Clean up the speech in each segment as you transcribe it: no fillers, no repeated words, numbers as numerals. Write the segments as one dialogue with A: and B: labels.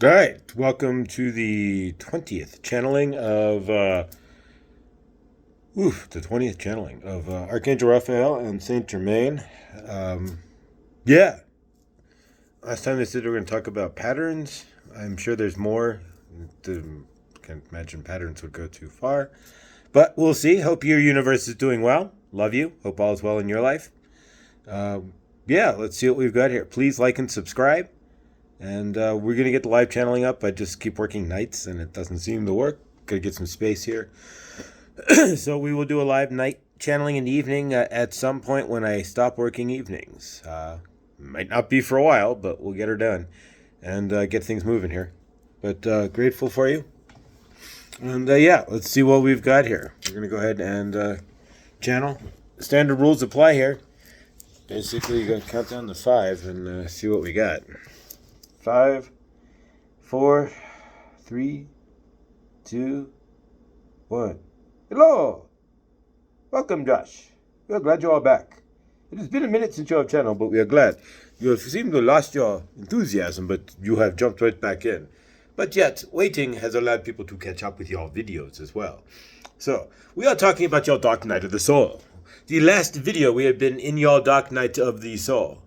A: All right, welcome to the 20th channeling of Archangel Raphael and Saint Germain. Um, yeah, last time they said we were going to talk about patterns. I'm sure there's more. Can't imagine patterns would go too far, but we'll see. Hope your universe is doing well. Love you. Hope all is well in your life. Yeah, let's see what we've got here. Please like and subscribe. And we're going to get the live channeling up. I just keep working nights and it doesn't seem to work. Got to get some space here. So we will do a live night channeling in the evening at some point when I stop working evenings. Might not be for a while, but we'll get her done and get things moving here. But grateful for you. And yeah, let's see what we've got here. We're going to go ahead and channel. Standard rules apply here. Basically, you got to count down to 5 and see what we got. 5, 4, 3, 2, 1. Hello! Welcome, Josh. We are glad you are back. It has been a minute since you have channeled, but we are glad. You seem to have lost your enthusiasm, but you have jumped right back in. But yet, waiting has allowed people to catch up with your videos as well. So, we are talking about your dark night of the soul. The last video we have been in your dark night of the soul.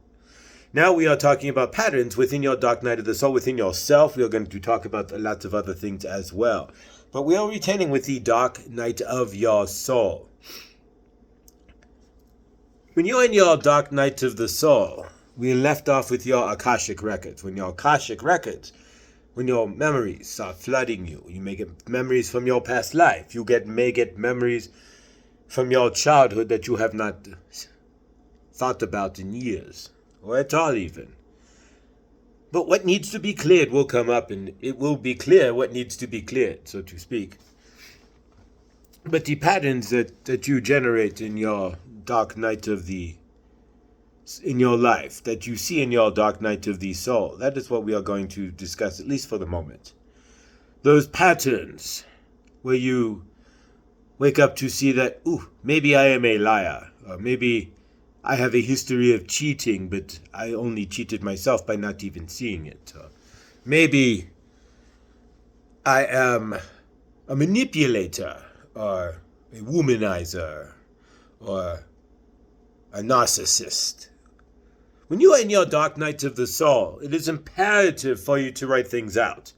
A: Now we are talking about patterns within your dark night of the soul, within yourself. We are going to talk about lots of other things as well. But we are retaining with the dark night of your soul. When you're in your dark night of the soul, we left off with your Akashic records. When your memories are flooding you, you may get memories from your past life. You may get memories from your childhood that you have not thought about in years. Or at all even. But what needs to be cleared will come up, and it will be clear what needs to be cleared, so to speak. But the patterns that you generate in your dark night in your life, that you see in your dark night of the soul, that is what we are going to discuss, at least for the moment. Those patterns where you wake up to see that, maybe I am a liar, or maybe I have a history of cheating, but I only cheated myself by not even seeing it. Maybe I am a manipulator, or a womanizer, or a narcissist. When you are in your dark night of the soul, it is imperative for you to write things out.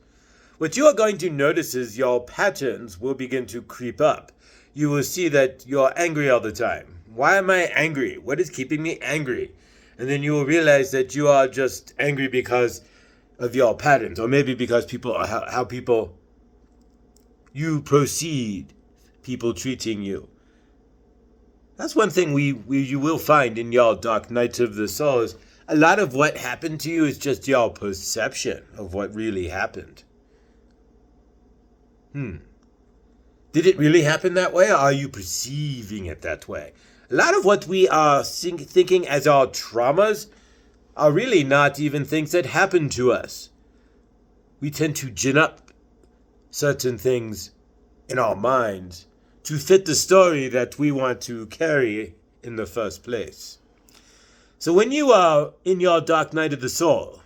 A: What you are going to notice is your patterns will begin to creep up. You will see that you're angry all the time. Why am I angry? What is keeping me angry? And then you will realize that you are just angry because of your patterns, or maybe because you proceed, people treating you. That's one thing you will find in your dark night of the soul is a lot of what happened to you is just your perception of what really happened. Did it really happen that way, or are you perceiving it that way? A lot of what we are thinking as our traumas are really not even things that happen to us. We tend to gin up certain things in our minds to fit the story that we want to carry in the first place. So when you are in your dark night of the soul,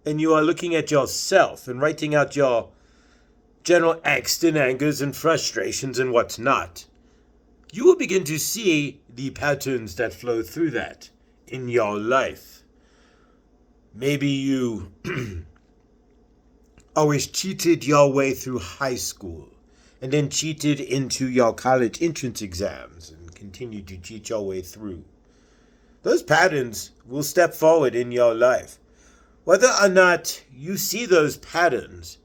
A: and you are looking at yourself and writing out your general angst and angers and frustrations and what's not, you will begin to see the patterns that flow through that in your life. Maybe you always cheated your way through high school and then cheated into your college entrance exams and continued to cheat your way through. Those patterns will step forward in your life. Whether or not you see those patterns,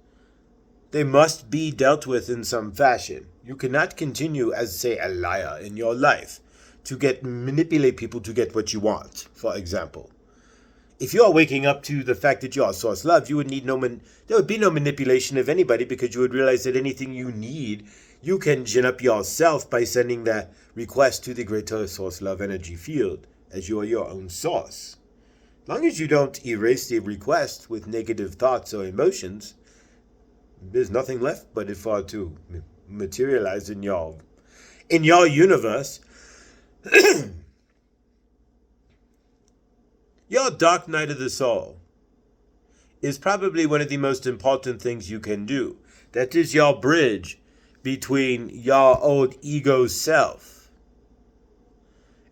A: they must be dealt with in some fashion. You cannot continue as, say, a liar in your life to manipulate people to get what you want, for example. If you are waking up to the fact that you are source love, there would be no manipulation of anybody, because you would realize that anything you need, you can gin up yourself by sending that request to the greater source love energy field, as you are your own source. As long as you don't erase the request with negative thoughts or emotions, there's nothing left but it for to materialize in your universe. Your dark night of the soul is probably one of the most important things you can do. That is your bridge between your old ego self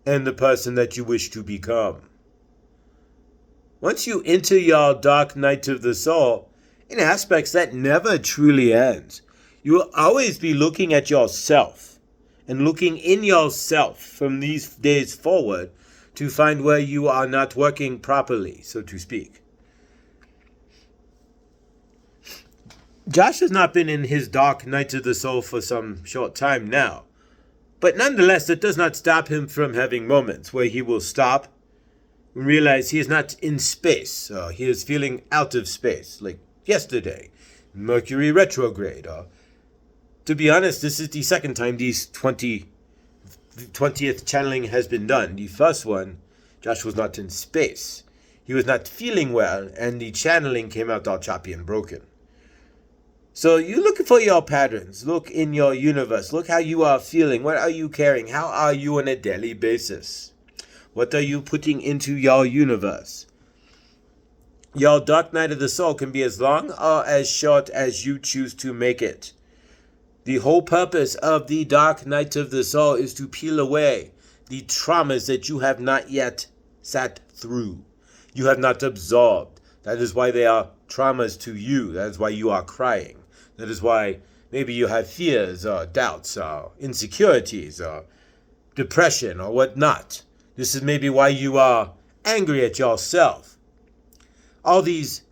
A: and the person that you wish to become. Once you enter your dark night of the soul, in aspects that never truly ends, you will always be looking at yourself and looking in yourself from these days forward to find where you are not working properly, so to speak. Josh has not been in his dark night of the soul for some short time now, but nonetheless, that does not stop him from having moments where he will stop and realize he is not in space, or he is feeling out of space, like yesterday, Mercury retrograde. Or, to be honest, this is the second time these 20th channeling has been done. The first one, Josh was not in space. He was not feeling well, and the channeling came out all choppy and broken. So you look for your patterns. Look in your universe. Look how you are feeling. What are you carrying? How are you on a daily basis? What are you putting into your universe? Your dark night of the soul can be as long or as short as you choose to make it. The whole purpose of the dark night of the soul is to peel away the traumas that you have not yet sat through. You have not absorbed. That is why they are traumas to you. That is why you are crying. That is why maybe you have fears or doubts or insecurities or depression or whatnot. This is maybe why you are angry at yourself. All these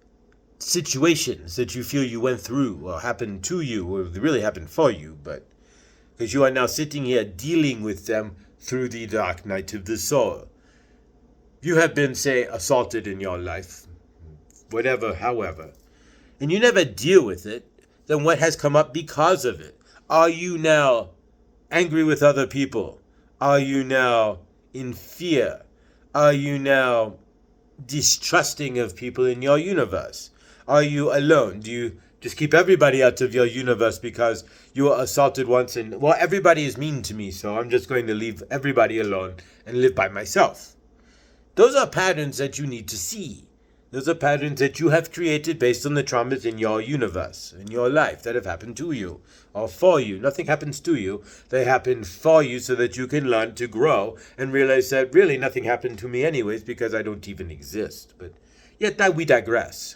A: situations that you feel you went through or happened to you, or really happened for you, but because you are now sitting here dealing with them through the dark night of the soul. You have been, say, assaulted in your life, whatever, however, and you never deal with it, then what has come up because of it? Are you now angry with other people? Are you now in fear? Are you now distrusting of people in your universe? Are you alone? Do you just keep everybody out of your universe because you were assaulted once and, well, everybody is mean to me, so I'm just going to leave everybody alone and live by myself? Those are patterns that you need to see. Those are patterns that you have created based on the traumas in your universe, in your life, that have happened to you or for you. Nothing happens to you. They happen for you so that you can learn to grow and realize that really nothing happened to me anyways because I don't even exist. But yet that we digress.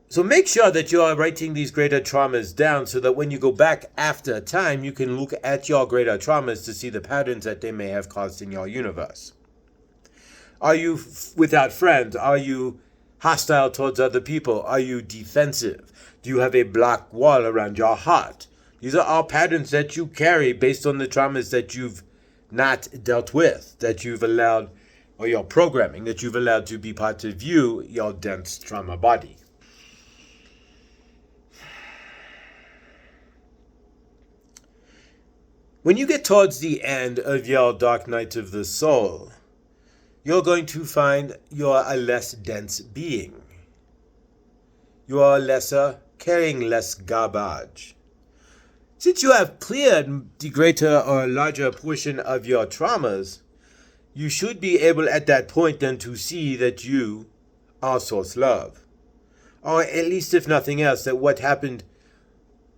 A: So make sure that you are writing these greater traumas down so that when you go back after time, you can look at your greater traumas to see the patterns that they may have caused in your universe. Are you without friends? Are you hostile towards other people? Are you defensive? Do you have a black wall around your heart? These are all patterns that you carry based on the traumas that you've not dealt with, that you've allowed, or your programming that you've allowed to be part of you, your dense trauma body. When you get towards the end of your dark night of the soul, you're going to find you're a less dense being. You are lesser, carrying less garbage. Since you have cleared the greater or larger portion of your traumas, you should be able at that point then to see that you are source love. Or at least if nothing else, that what happened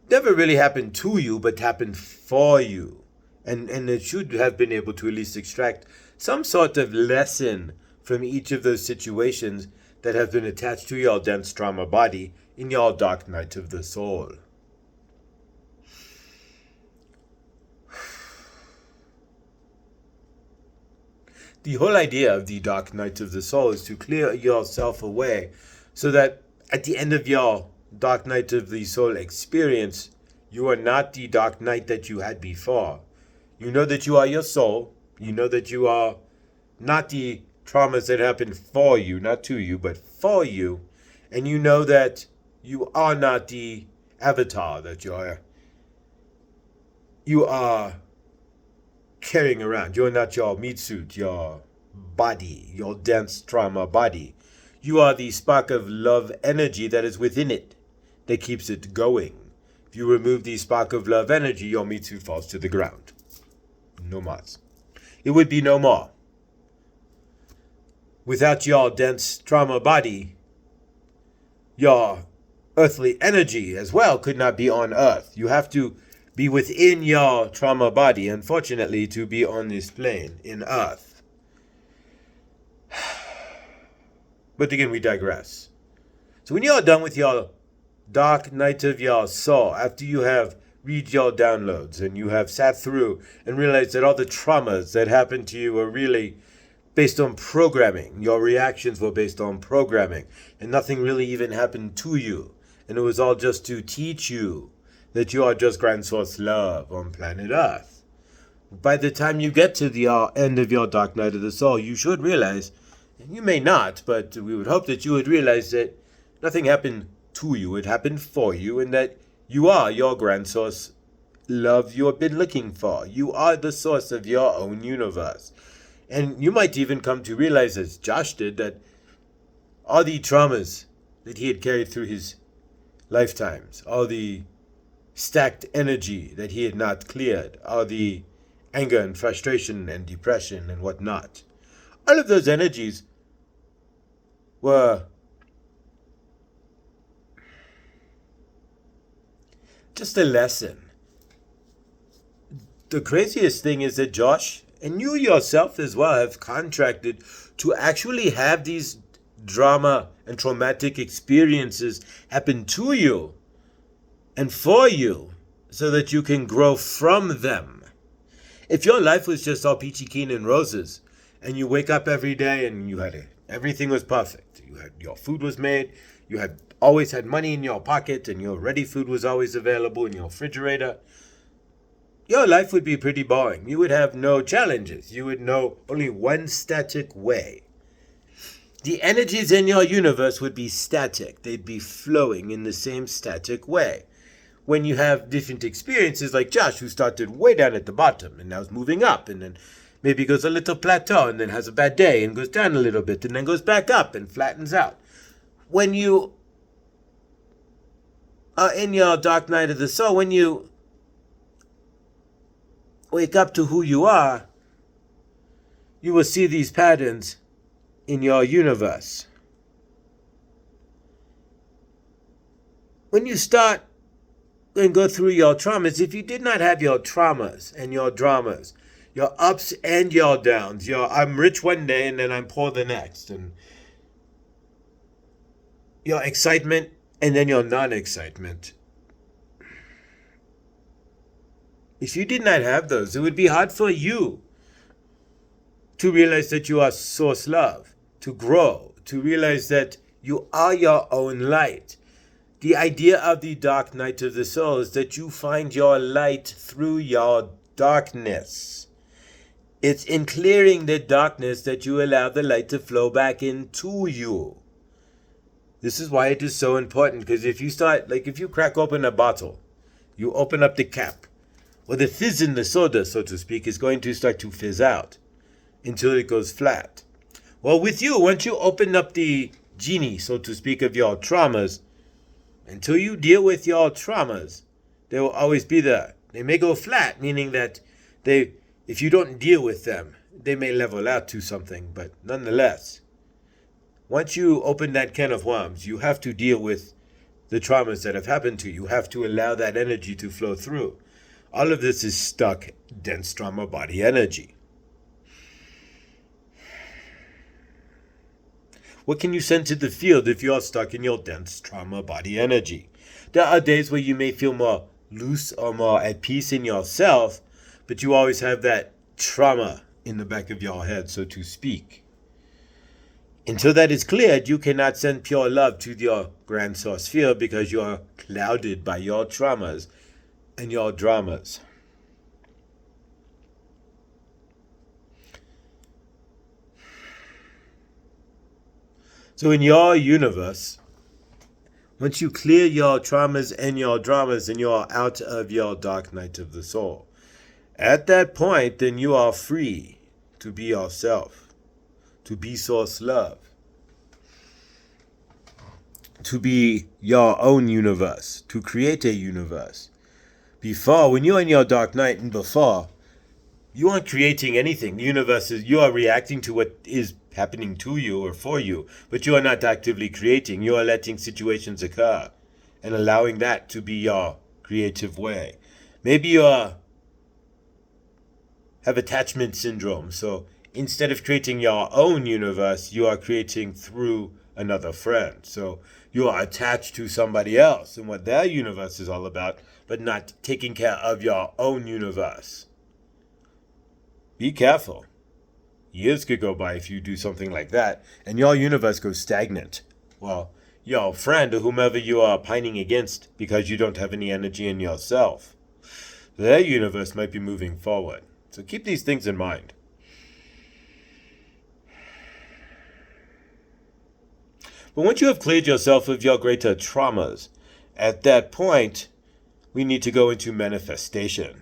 A: never really happened to you, but happened for you. And it should have been able to at least extract some sort of lesson from each of those situations that have been attached to your dense trauma body in your dark night of the soul. The whole idea of the dark night of the soul is to clear yourself away so that at the end of your dark night of the soul experience, you are not the dark night that you had before. You know that you are your soul. You know that you are not the traumas that happened for you, not to you, but for you. And you know that you are not the avatar that you are carrying around. You're not your meat suit, your body, your dense trauma body. You are the spark of love energy that is within it, that keeps it going. If you remove the spark of love energy, your meat suit falls to the ground. No more. It would be no more. without your dense trauma body, your earthly energy as well could not be on Earth. You have to be within your trauma body, unfortunately, to be on this plane in Earth. But again, we digress. So when you're done with your dark night of your soul, after you have read your downloads and you have sat through and realized that all the traumas that happened to you were really based on programming, your reactions were based on programming, and nothing really even happened to you, and it was all just to teach you that you are just Grand Source Love on planet Earth. By the time you get to the end of your dark night of the soul, you should realize, and you may not, but we would hope that you would realize that nothing happened to you, it happened for you, and that you are your Grand Source Love you have been looking for. You are the source of your own universe. And you might even come to realize, as Josh did, that all the traumas that he had carried through his lifetimes, all the stacked energy that he had not cleared, all the anger and frustration and depression and whatnot, all of those energies were just a lesson. The craziest thing is that Josh, and you yourself as well, have contracted to actually have these drama and traumatic experiences happen to you and for you so that you can grow from them. If your life was just all peachy keen and roses and you wake up every day and everything was perfect, your food was made, you had always had money in your pocket and your ready food was always available in your refrigerator, your life would be pretty boring. You would have no challenges. You would know only one static way. The energies in your universe would be static. They'd be flowing in the same static way. When you have different experiences like Josh, who started way down at the bottom and now is moving up, and then maybe goes a little plateau and then has a bad day and goes down a little bit and then goes back up and flattens out. When you are in your dark night of the soul, when you wake up to who you are, you will see these patterns in your universe. When you start and go through your traumas, if you did not have your traumas and your dramas, your ups and your downs, your I'm rich one day and then I'm poor the next, and your excitement and then your non-excitement, if you did not have those, it would be hard for you to realize that you are source love, to grow, to realize that you are your own light. The idea of the dark night of the soul is that you find your light through your darkness. It's in clearing the darkness that you allow the light to flow back into you. This is why it is so important, because if you crack open a bottle, you open up the cap, well, the fizz in the soda, so to speak, is going to start to fizz out until it goes flat. Well, with you, once you open up the genie, so to speak, of your traumas, until you deal with your traumas, they will always be there. They may go flat, meaning that if you don't deal with them, they may level out to something, but nonetheless, once you open that can of worms, you have to deal with the traumas that have happened to you. You have to allow that energy to flow through. All of this is stuck, dense trauma body energy. What can you send to the field if you're stuck in your dense trauma body energy? There are days where you may feel more loose or more at peace in yourself, but you always have that trauma in the back of your head, so to speak. Until that is cleared, you cannot send pure love to your grand source field because you are clouded by your traumas and your dramas. So in your universe, once you clear your traumas and your dramas and you're out of your dark night of the soul, at that point, then you are free to be yourself, to be source love, to be your own universe, to create a universe. Before, when you're in your dark night and before, you aren't creating anything. The universe is, you are reacting to what is happening to you or for you, but you are not actively creating. You are letting situations occur and allowing that to be your creative way. Maybe you have attachment syndrome, so instead of creating your own universe, you are creating through another friend. So you are attached to somebody else and what their universe is all about, but not taking care of your own universe. Be careful. Years could go by if you do something like that, and your universe goes stagnant. Well, your friend or whomever you are pining against because you don't have any energy in yourself, their universe might be moving forward. So keep these things in mind. But once you have cleared yourself of your greater traumas, at that point, we need to go into manifestation.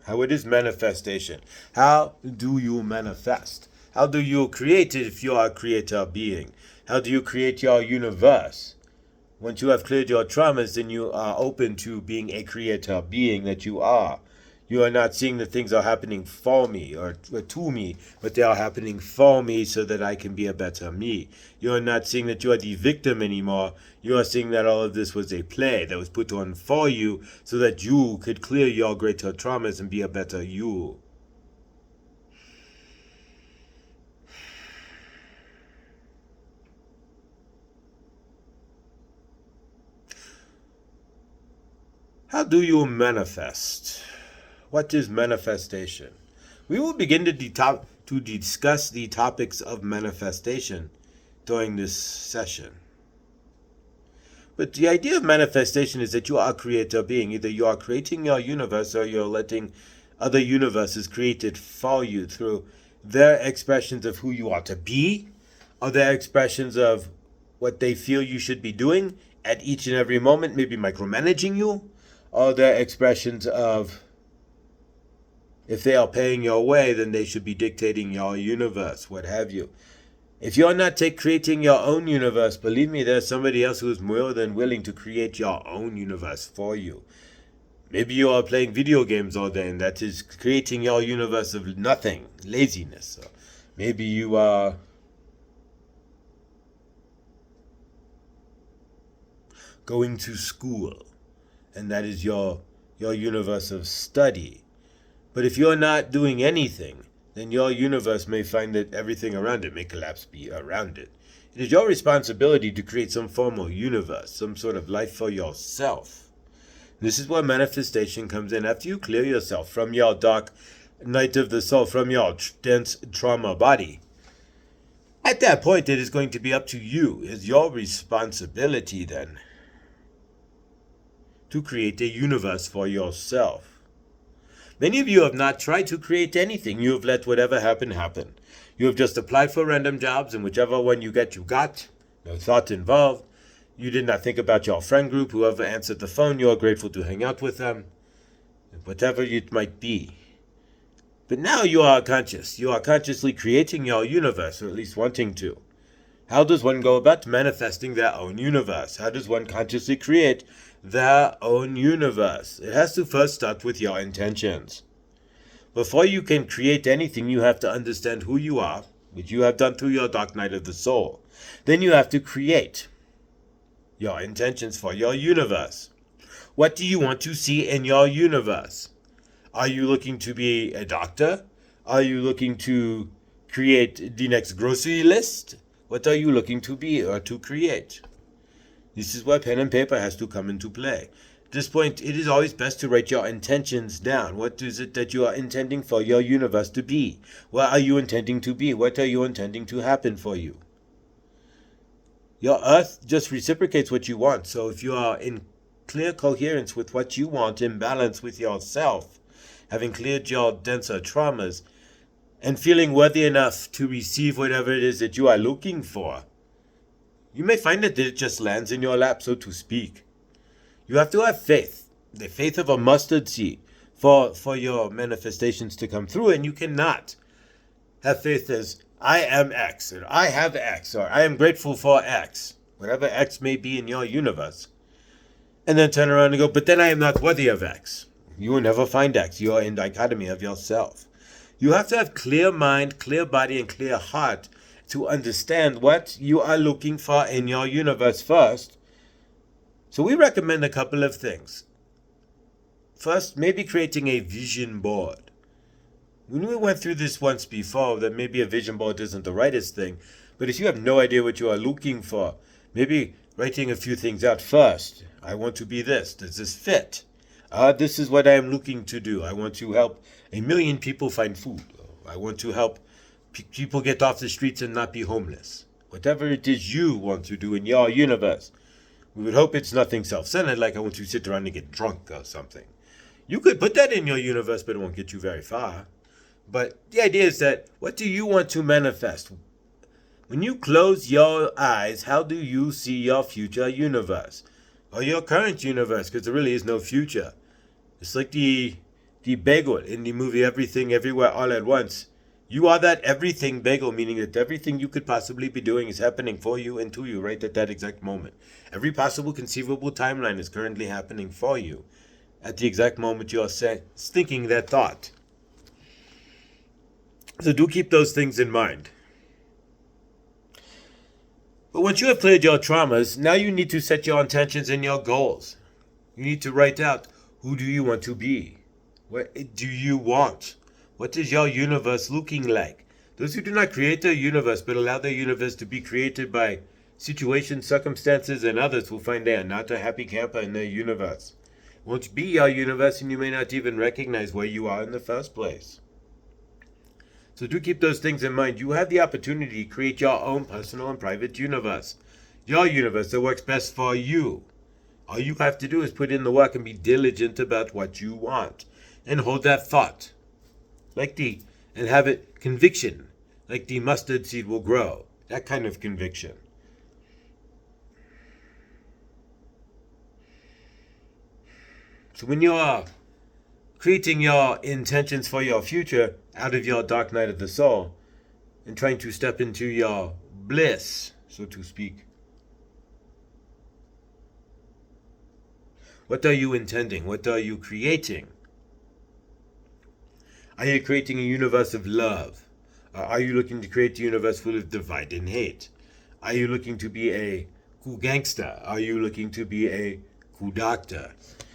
A: What is manifestation? How do you manifest? How do you create it if you are a creator being? How do you create your universe? Once you have cleared your traumas, then you are open to being a creator being that you are. You are not seeing that things are happening for me or to me, but they are happening for me so that I can be a better me. You are not seeing that you are the victim anymore. You are seeing that all of this was a play that was put on for you so that you could clear your greater traumas and be a better you. How do you manifest? What is manifestation? We will begin to discuss the topics of manifestation during this session. But the idea of manifestation is that you are a creator being. Either you are creating your universe or you're letting other universes create it for you through their expressions of who you are to be, or their expressions of what they feel you should be doing at each and every moment, maybe micromanaging you, or their expressions of if they are paying your way, then they should be dictating your universe, what have you. If you're not creating your own universe, believe me, there's somebody else who is more than willing to create your own universe for you. Maybe you are playing video games all day, and that is creating your universe of nothing, laziness. Or maybe you are going to school, and that is your universe of study. But if you're not doing anything, then your universe may find that everything around it may collapse around it. It is your responsibility to create some form of universe, some sort of life for yourself. This is where manifestation comes in. After you clear yourself from your dark night of the soul, from your dense trauma body, at that point it is going to be up to you. It's your responsibility then to create a universe for yourself. Many of you have not tried to create anything. You have let whatever happen, happen. You have just applied for random jobs, and whichever one you get, you got. No thought involved. You did not think about your friend group. Whoever answered the phone, you are grateful to hang out with them. Whatever it might be. But now you are conscious. You are consciously creating your universe, or at least wanting to. How does one go about manifesting their own universe? How does one consciously create their own universe? It has to first start with your intentions. Before you can create anything, you have to understand who you are, which you have done through your dark night of the soul. Then you have to create your intentions for your universe. What do you want to see in your universe? Are you looking to be a doctor? Are you looking to create the next grocery list? What are you looking to be or to create? This is where pen and paper has to come into play. At this point, it is always best to write your intentions down. What is it that you are intending for your universe to be? What are you intending to be? What are you intending to happen for you? Your earth just reciprocates what you want. So if you are in clear coherence with what you want, in balance with yourself, having cleared your denser traumas, and feeling worthy enough to receive whatever it is that you are looking for, you may find that it just lands in your lap, so to speak. You have to have faith, the faith of a mustard seed, for your manifestations to come through, and you cannot have faith as, I am X, or I have X, or I am grateful for X, whatever X may be in your universe, and then turn around and go, but then I am not worthy of X. You will never find X. You are in dichotomy of yourself. You have to have clear mind, clear body, and clear heart, to understand what you are looking for in your universe first. So we recommend a couple of things. First, maybe creating a vision board. When we went through this once before, that maybe a vision board isn't the rightest thing, but if you have no idea what you are looking for, maybe writing a few things out first. I want to be this. Does this fit? This is what I am looking to do. I want to help 1 million people find food. I want to help people get off the streets and not be homeless. Whatever it is you want to do in your universe. We would hope it's nothing self-centered, like I want to sit around and get drunk or something. You could put that in your universe, but it won't get you very far. But the idea is that, what do you want to manifest? When you close your eyes, how do you see your future universe? Or your current universe, because there really is no future. It's like the bagel in the movie Everything Everywhere All at Once. You are that everything bagel, meaning that everything you could possibly be doing is happening for you and to you right at that exact moment. Every possible conceivable timeline is currently happening for you at the exact moment you are thinking that thought. So do keep those things in mind. But once you have cleared your traumas, now you need to set your intentions and your goals. You need to write out, who do you want to be? What do you want? What is your universe looking like? Those who do not create their universe but allow their universe to be created by situations, circumstances, and others will find they are not a happy camper in their universe. It won't be your universe, and you may not even recognize where you are in the first place. So do keep those things in mind. You have the opportunity to create your own personal and private universe. Your universe that works best for you. All you have to do is put in the work and be diligent about what you want. And hold that thought. And have it conviction. Like the mustard seed will grow. That kind of conviction. So when you are creating your intentions for your future out of your dark night of the soul and trying to step into your bliss, so to speak, what are you intending? What are you creating? Are you creating a universe of love? Or are you looking to create a universe full of divide and hate? Are you looking to be a cool gangster? Are you looking to be a cool doctor?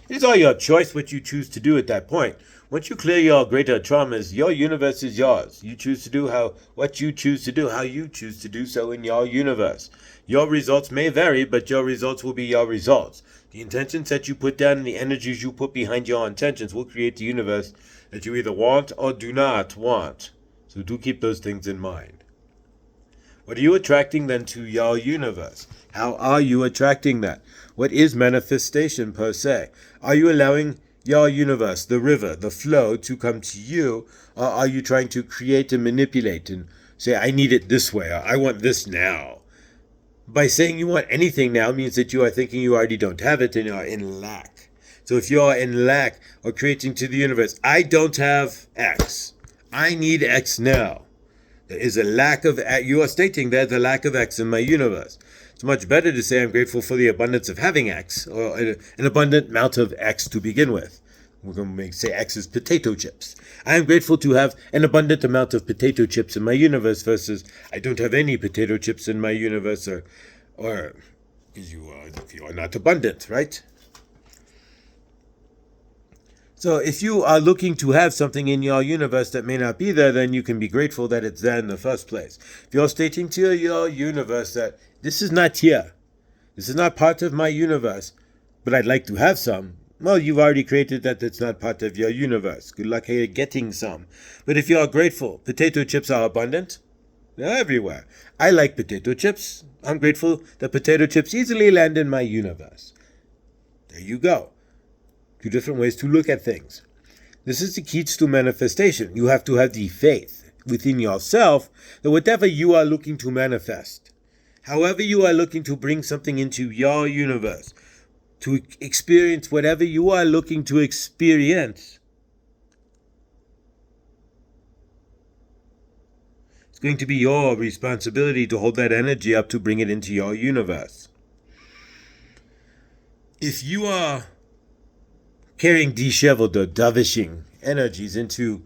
A: It is all your choice what you choose to do at that point. Once you clear your greater traumas, your universe is yours. You choose to do what you choose to do, how you choose to do so in your universe. Your results may vary, but your results will be your results. The intentions that you put down and the energies you put behind your intentions will create the universe that you either want or do not want. So do keep those things in mind. What are you attracting then to your universe? How are you attracting that? What is manifestation per se? Are you allowing your universe, the river, the flow, to come to you? Or are you trying to create and manipulate and say, I need it this way, or I want this now? By saying you want anything now means that you are thinking you already don't have it and you are in lack. So if you are in lack or creating to the universe, I don't have X. I need X now. There is a lack of, you are stating there's a lack of X in my universe. It's much better to say I'm grateful for the abundance of having X, or an abundant amount of X to begin with. We're going to say X is potato chips. I am grateful to have an abundant amount of potato chips in my universe versus I don't have any potato chips in my universe, or you are not abundant, right? So if you are looking to have something in your universe that may not be there, then you can be grateful that it's there in the first place. If you're stating to your universe that this is not here, this is not part of my universe, but I'd like to have some, well, you've already created that it's not part of your universe. Good luck here getting some. But if you're grateful, potato chips are abundant. They're everywhere. I like potato chips. I'm grateful that potato chips easily land in my universe. There you go. Two different ways to look at things. This is the key to manifestation. You have to have the faith within yourself that whatever you are looking to manifest, however you are looking to bring something into your universe, to experience whatever you are looking to experience, it's going to be your responsibility to hold that energy up to bring it into your universe. If you are carrying disheveled or davishing energies into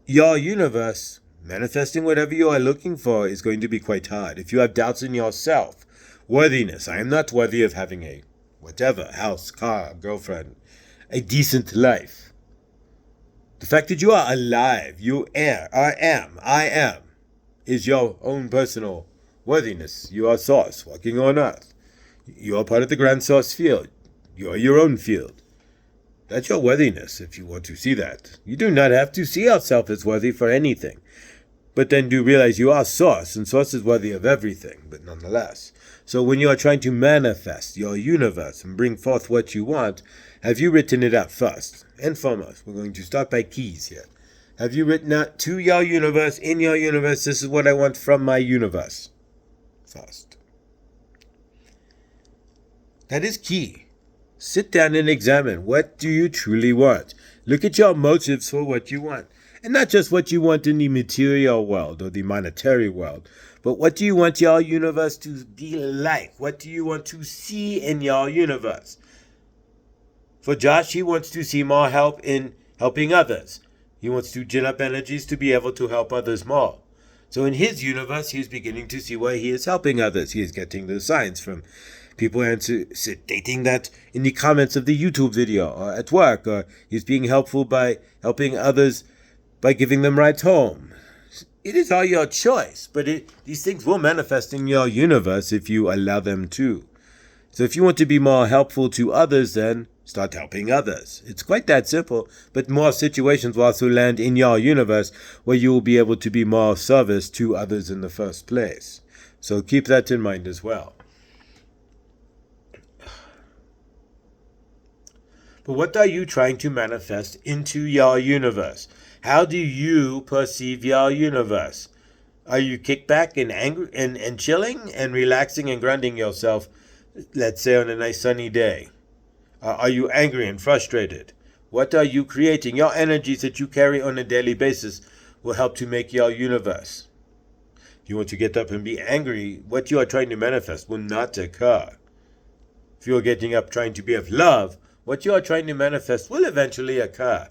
A: your universe, manifesting whatever you are looking for is going to be quite hard. If you have doubts in yourself, worthiness, I am not worthy of having a whatever, house, car, girlfriend, a decent life. The fact that you are alive, I am, is your own personal worthiness. You are source, walking on earth. You are part of the grand source field. You are your own field. That's your worthiness, if you want to see that. You do not have to see yourself as worthy for anything. But then do realize you are source, and source is worthy of everything, but nonetheless. So when you are trying to manifest your universe and bring forth what you want, have you written it out first and foremost? We're going to start by keys here. Have you written out to your universe, in your universe, this is what I want from my universe? First. That is key. Sit down and examine, what do you truly want? Look at your motives for what you want. And not just what you want in the material world or the monetary world, but what do you want your universe to be like? What do you want to see in your universe? For Josh, he wants to see more help in helping others. He wants to gin up energies to be able to help others more. So in his universe, he is beginning to see where he is helping others. He is getting the signs from people stating that in the comments of the YouTube video or at work, or he's being helpful by helping others by giving them rides home. It is all your choice, but these things will manifest in your universe if you allow them to. So if you want to be more helpful to others, then start helping others. It's quite that simple, but more situations will also land in your universe where you will be able to be more service to others in the first place. So keep that in mind as well. But what are you trying to manifest into your universe? How do you perceive your universe? Are you kicked back and angry and chilling and relaxing and grounding yourself, let's say on a nice sunny day? Are you angry and frustrated? What are you creating? Your energies that you carry on a daily basis will help to make your universe. If you want to get up and be angry, what you are trying to manifest will not occur. If you are getting up trying to be of love, what you are trying to manifest will eventually occur.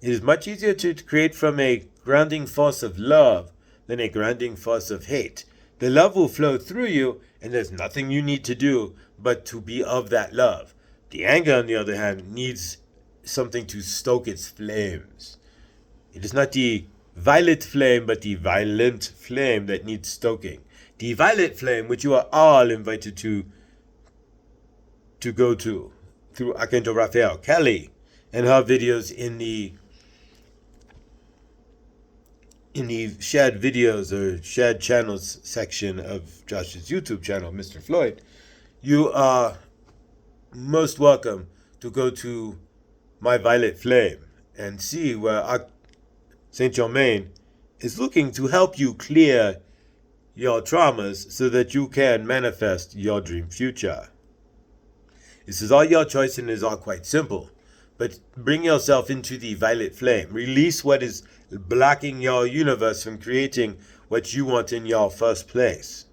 A: It is much easier to create from a grounding force of love than a grounding force of hate. The love will flow through you, and there's nothing you need to do but to be of that love. The anger, on the other hand, needs something to stoke its flames. It is not the violet flame, but the violent flame that needs stoking. The violet flame, which you are all invited to go to through Archangel Raphael, Kelly, and her videos in the shared videos or shared channels section of Josh's YouTube channel, Mr. Floyd, you are most welcome to go to my violet flame and see where Saint Germain is looking to help you clear your traumas so that you can manifest your dream future. This is all your choice and is all quite simple. But bring yourself into the violet flame. Release what is blocking your universe from creating what you want in your first place.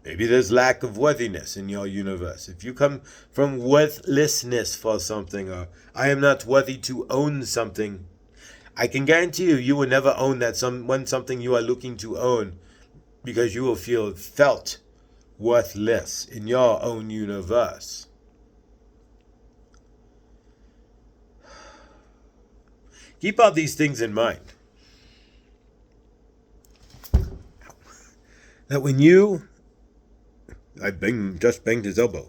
A: Maybe there's lack of worthiness in your universe. If you come from worthlessness for something, or I am not worthy to own something, I can guarantee you will never own that something you are looking to own, because you will felt worthless in your own universe. Keep all these things in mind. That when you... just banged his elbow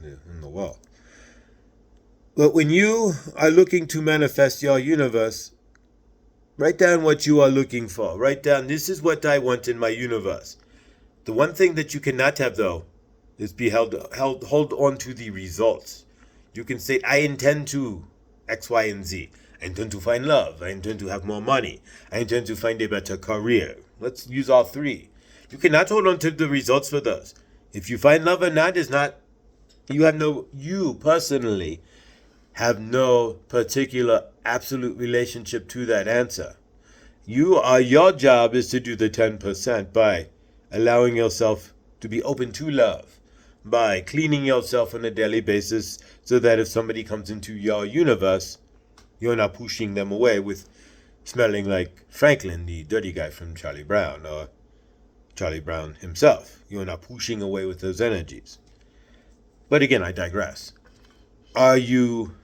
A: in the wall. But when you are looking to manifest your universe, write down what you are looking for. Write down, this is what I want in my universe. The one thing that you cannot have, though, is hold on to the results. You can say, I intend to X, Y, and Z. I intend to find love. I intend to have more money. I intend to find a better career. Let's use all three. You cannot hold on to the results for those. If you find love or not is not, you personally have no particular absolute relationship to that answer. Your job is to do the 10% by allowing yourself to be open to love, by cleaning yourself on a daily basis so that if somebody comes into your universe, you're not pushing them away with smelling like Franklin, the dirty guy from Charlie Brown, or Charlie Brown himself. You are not pushing away with those energies. But again, I digress. Are you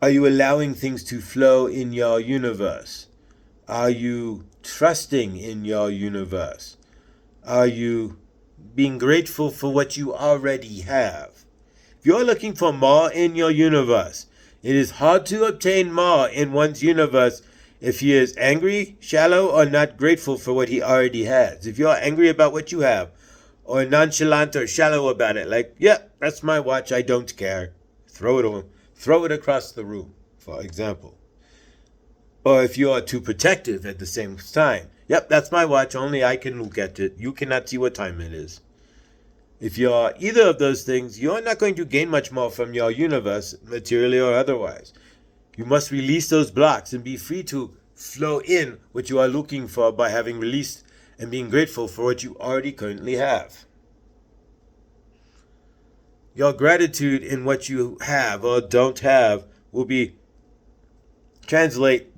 A: allowing things to flow in your universe? Are you trusting in your universe? Are you being grateful for what you already have? If you're looking for more in your universe, it is hard to obtain more in one's universe if he is angry, shallow, or not grateful for what he already has. If you're angry about what you have, or nonchalant or shallow about it, like, yeah, that's my watch, I don't care. Throw it across the room, for example. Or if you are too protective at the same time, yep, that's my watch, only I can look at it. You cannot see what time it is. If you are either of those things, you're not going to gain much more from your universe, materially or otherwise. You must release those blocks and be free to flow in what you are looking for by having released and being grateful for what you already currently have. Your gratitude in what you have or don't have will translate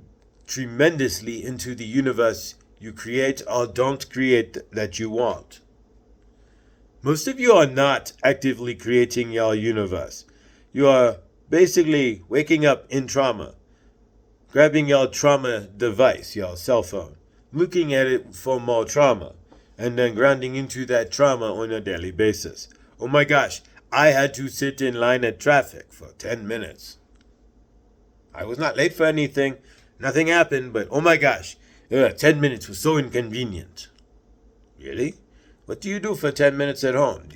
A: tremendously into the universe you create or don't create that you want. Most of you are not actively creating your universe. You are basically waking up in trauma, grabbing your trauma device, your cell phone, looking at it for more trauma, and then grounding into that trauma on a daily basis. Oh my gosh, I had to sit in line at traffic for 10 minutes. I was not late for anything. Nothing happened, but oh my gosh, 10 minutes was so inconvenient. Really? What do you do for 10 minutes at home?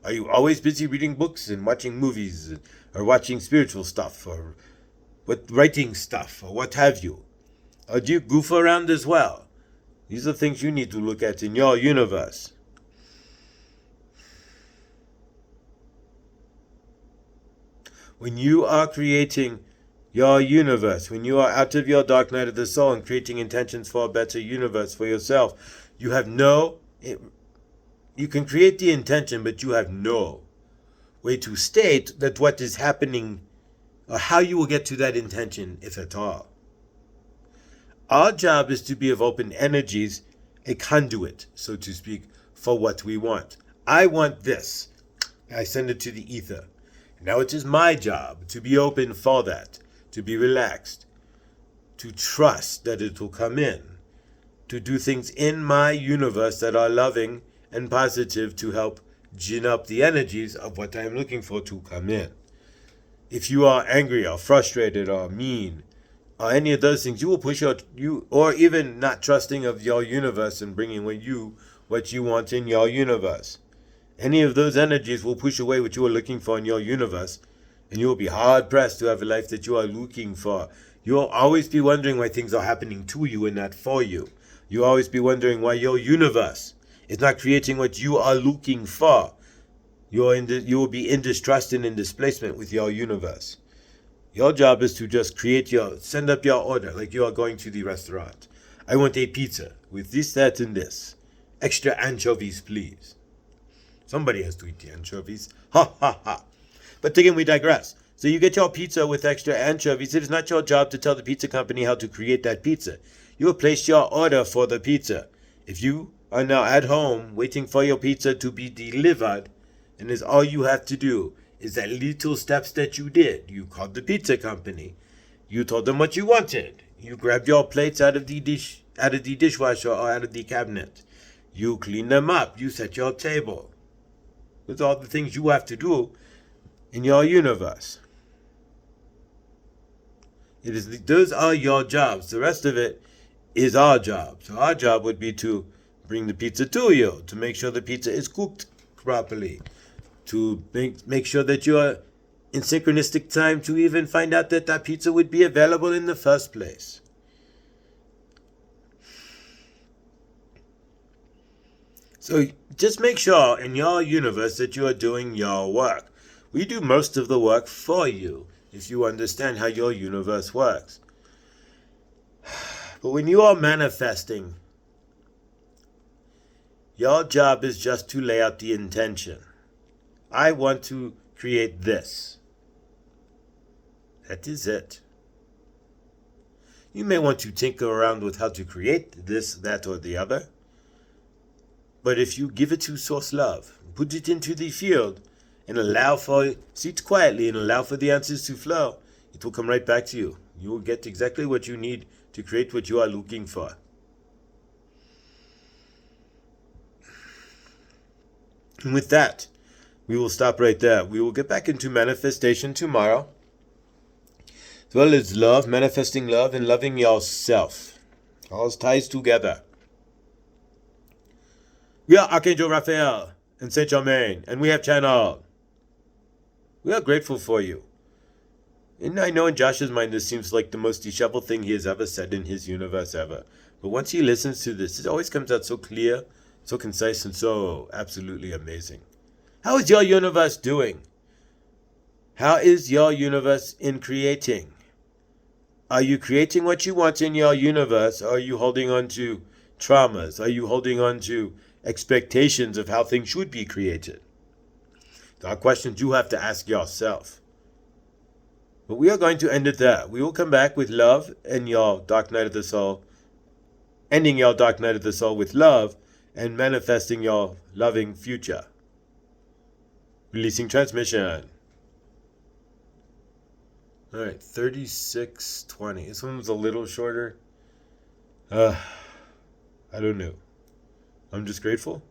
A: Are you always busy reading books and watching movies or watching spiritual stuff or writing stuff or what have you? Or do you goof around as well? These are things you need to look at in your universe. When you are creating your universe, when you are out of your dark night of the soul and creating intentions for a better universe for yourself, you can create the intention, but you have no way to state that what is happening or how you will get to that intention, if at all. Our job is to be of open energies, a conduit, so to speak, for what we want. I want this. I send it to the ether. Now it is my job to be open for that, to be relaxed, to trust that it will come in, to do things in my universe that are loving and positive to help gin up the energies of what I'm looking for to come in. If you are angry or frustrated or mean or any of those things, you will push you or even not trusting of your universe and bringing what you want in your universe. Any of those energies will push away what you are looking for in your universe, and you will be hard pressed to have a life that you are looking for. You will always be wondering why things are happening to you and not for you. You'll always be wondering why your universe is not creating what you are looking for. You will be in distrust and in displacement with your universe. Your job is to just send up your order like you are going to the restaurant. I want a pizza with this, that, and this. Extra anchovies, please. Somebody has to eat the anchovies. Ha, ha, ha. But again, we digress. So you get your pizza with extra anchovies. It is not your job to tell the pizza company how to create that pizza. You will place your order for the pizza. If you are now at home waiting for your pizza to be delivered, and is all you have to do is that little steps that you did. You called the pizza company. You told them what you wanted. You grabbed your plates out of the dishwasher or out of the cabinet. You cleaned them up. You set your table. With all the things you have to do in your universe. Those are your jobs. The rest of it is our job. So our job would be to bring the pizza to you, to make sure the pizza is cooked properly, to make sure that you are in synchronistic time to even find out that pizza would be available in the first place. So just make sure in your universe that you are doing your work. We do most of the work for you if you understand how your universe works. But when you are manifesting, your job is just to lay out the intention. I want to create this. That is it. You may want to tinker around with how to create this, that, or the other. But if you give it to Source Love, put it into the field, and sit quietly and allow for the answers to flow, it will come right back to you. You will get exactly what you need to create what you are looking for. And with that, we will stop right there. We will get back into manifestation tomorrow, as well as love, manifesting love, and loving yourself. All ties together. We are Archangel Raphael and Saint Germain, and we have channeled. We are grateful for you. And I know in Josh's mind this seems like the most disheveled thing he has ever said in his universe ever. But once he listens to this, it always comes out so clear, so concise, and so absolutely amazing. How is your universe doing? How is your universe in creating? Are you creating what you want in your universe? Or are you holding on to traumas? Are you holding on to expectations of how things should be created? There are questions you have to ask yourself. But we are going to end it there. We will come back with love and your dark night of the soul, ending your dark night of the soul with love and manifesting your loving future. Releasing transmission. All right, 36:20. This one was a little shorter. I don't know. I'm just grateful.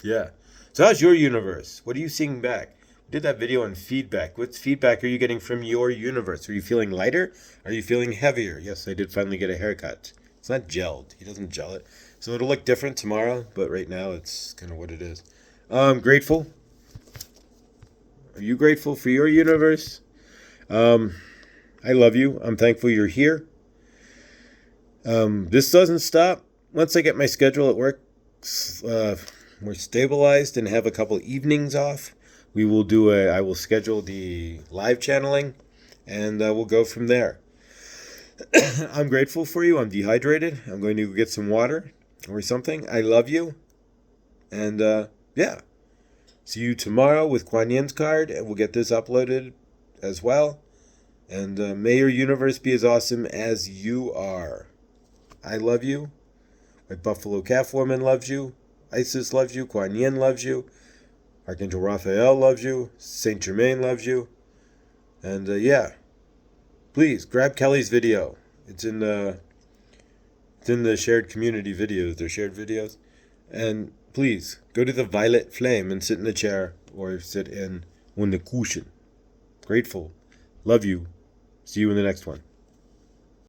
A: Yeah. So how's your universe? What are you seeing back? We did that video on feedback. What feedback are you getting from your universe? Are you feeling lighter? Are you feeling heavier? Yes, I did finally get a haircut. It's not gelled. He doesn't gel it. So it'll look different tomorrow, but right now it's kind of what it is. I'm grateful. Are you grateful for your universe? I love you. I'm thankful you're here. This doesn't stop. Once I get my schedule at work more stabilized and have a couple evenings off, I will schedule the live channeling, and we'll go from there. I'm grateful for you. I'm dehydrated. I'm going to get some water or something. I love you. And yeah. See you tomorrow with Kuan Yin's card, and we'll get this uploaded as well. And may your universe be as awesome as you are. I love you. My Buffalo Calf Woman loves you. Isis loves you. Kuan Yin loves you. Archangel Raphael loves you. Saint Germain loves you. And yeah, please grab Kelly's video. It's in the shared community videos. They're shared videos. And please go to the violet flame and sit in a chair or sit on the cushion. Grateful. Love you. See you in the next one.